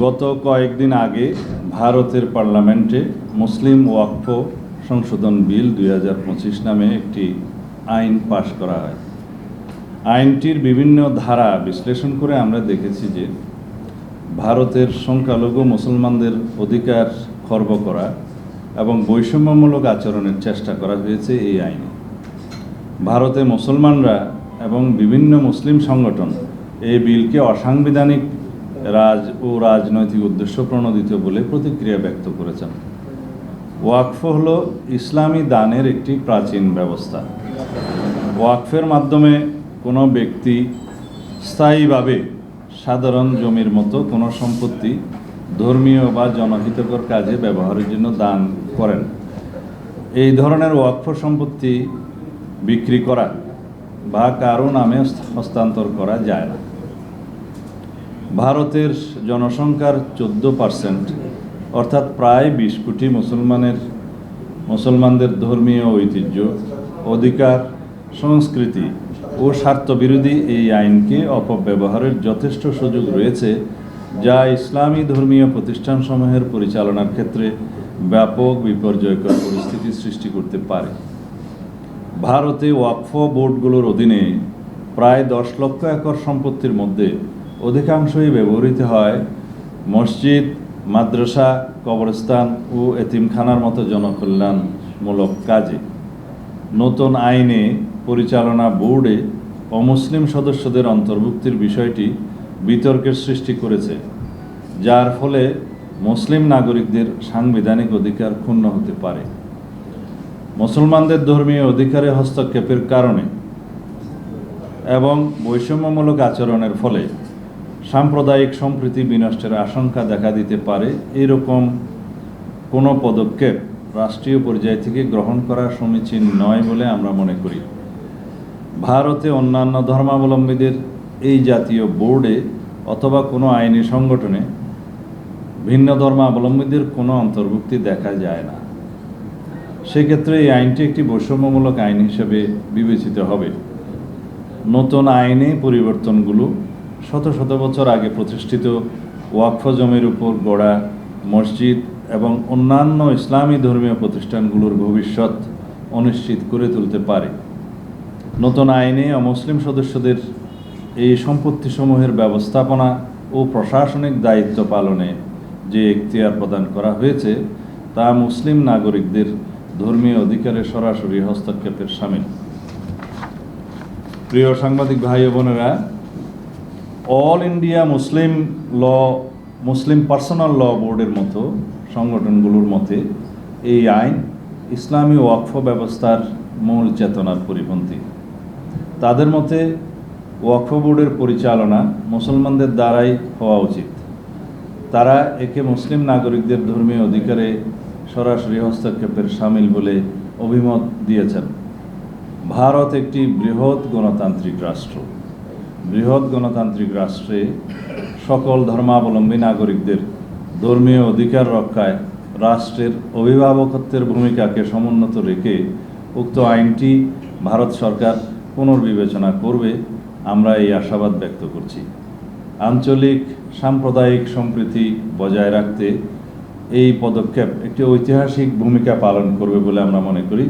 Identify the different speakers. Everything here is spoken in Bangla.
Speaker 1: গত কয়েকদিন আগে ভারতের পার্লামেন্টে মুসলিম ওয়াকফ সংশোধন বিল 2025 নামে একটি আইন পাশ করা হয়। আইনটির বিভিন্ন ধারা বিশ্লেষণ করে আমরা দেখেছি যে ভারতের সংখ্যালঘু মুসলমানদের অধিকার খর্ব করা এবং বৈষম্যমূলক আচরণের চেষ্টা করা হয়েছে এই আইনে। ভারতে মুসলমানরা এবং বিভিন্ন মুসলিম সংগঠন এই বিলকে অসাংবিধানিক রাজনৈতিক উদ্দেশ্য প্রণোদিত বলে প্রতিক্রিয়া ব্যক্ত করেছেন। ওয়াকফ হল ইসলামী দানের একটি প্রাচীন ব্যবস্থা। ওয়াকফের মাধ্যমে কোনো ব্যক্তি স্থায়ীভাবে সাধারণ জমির মতো কোনো সম্পত্তি ধর্মীয় বা জনহিতকর কাজে ব্যবহারের জন্য দান করেন। এই ধরনের ওয়াকফ সম্পত্তি বিক্রি করা বা কারো নামে হস্তান্তর করা যায় না। ভারতের জনসংখ্যার 14% অর্থাৎ প্রায় 20 কোটি মুসলমানদের ধর্মীয় ঐতিহ্য, অধিকার, সংস্কৃতি ও স্বার্থবিরোধী এই আইনকে অপব্যবহারের যথেষ্ট সুযোগ রয়েছে, যা ইসলামী ধর্মীয় প্রতিষ্ঠানসমূহের পরিচালনার ক্ষেত্রে ব্যাপক বিপর্যয়কর পরিস্থিতি সৃষ্টি করতে পারে। ভারতে ওয়াকফ বোর্ডগুলোর অধীনে প্রায় 10 লক্ষ একর সম্পত্তির মধ্যে অধিকাংশই ব্যবহৃত হয় মসজিদ, মাদ্রাসা, কবরস্থান ও এতিমখানার মতো জনকল্যাণমূলক কাজে। নতুন আইনে পরিচালনা বোর্ডে অমুসলিম সদস্যদের অন্তর্ভুক্তির বিষয়টি বিতর্কের সৃষ্টি করেছে, যার ফলে মুসলিম নাগরিকদের সাংবিধানিক অধিকার ক্ষুণ্ণ হতে পারে। মুসলমানদের ধর্মীয় অধিকারে হস্তক্ষেপের কারণে এবং বৈষম্যমূলক আচরণের ফলে সাম্প্রদায়িক সম্প্রীতি বিনষ্টের আশঙ্কা দেখা দিতে পারে। এরকম কোনো পদক্ষেপ রাষ্ট্রীয় পর্যায় থেকে গ্রহণ করা সমীচীন নয় বলে আমরা মনে করি। ভারতে অন্যান্য ধর্মাবলম্বীদের এই জাতীয় বোর্ডে অথবা কোনো আইনি সংগঠনে ভিন্ন ধর্মাবলম্বীদের কোনো অন্তর্ভুক্তি দেখা যায় না। সেক্ষেত্রে এই আইনটি একটি বৈষম্যমূলক আইন হিসেবে বিবেচিত হবে। নতুন আইনে পরিবর্তনগুলো শত শত বছর আগে প্রতিষ্ঠিত ওয়াকফ জমির উপর গড়া মসজিদ এবং অন্যান্য ইসলামী ধর্মীয় প্রতিষ্ঠানগুলোর ভবিষ্যৎ অনিশ্চিত করে তুলতে পারে। নতুন আইনে অমুসলিম সদস্যদের এই সম্পত্তিসমূহের ব্যবস্থাপনা ও প্রশাসনিক দায়িত্ব পালনে যে এখতিয়ার প্রদান করা হয়েছে তা মুসলিম নাগরিকদের ধর্মীয় অধিকারে সরাসরি হস্তক্ষেপের শামিল। প্রিয় সাংবাদিক ভাই ও বোনেরা, অল ইন্ডিয়া মুসলিম পার্সোনাল ল বোর্ডের মতো সংগঠনগুলোর মতে এই আইন ইসলামী ওয়াকফ ব্যবস্থার মূল চেতনার পরিপন্থী। তাদের মতে ওয়াকফ বোর্ডের পরিচালনা মুসলমানদের দ্বারাই হওয়া উচিত। তারা একে মুসলিম নাগরিকদের ধর্মীয় অধিকারে সরাসরি হস্তক্ষেপের শামিল বলে অভিমত দিয়েছেন। ভারত একটি বৃহৎ গণতান্ত্রিক রাষ্ট্র। বৃহৎ গণতান্ত্রিক রাষ্ট্রে সকল ধর্মাবলম্বী নাগরিকদের ধর্মীয় অধিকার রক্ষায় রাষ্ট্রের অভিভাবকত্বের ভূমিকাকে সমুন্নত রেখে উক্ত আইনটি ভারত সরকার পুনর্বিবেচনা করবে, আমরা এই আশাবাদ ব্যক্ত করছি। আঞ্চলিক সাম্প্রদায়িক সম্প্রীতি বজায় রাখতে এই পদক্ষেপ একটি ঐতিহাসিক ভূমিকা পালন করবে বলে আমরা মনে করি।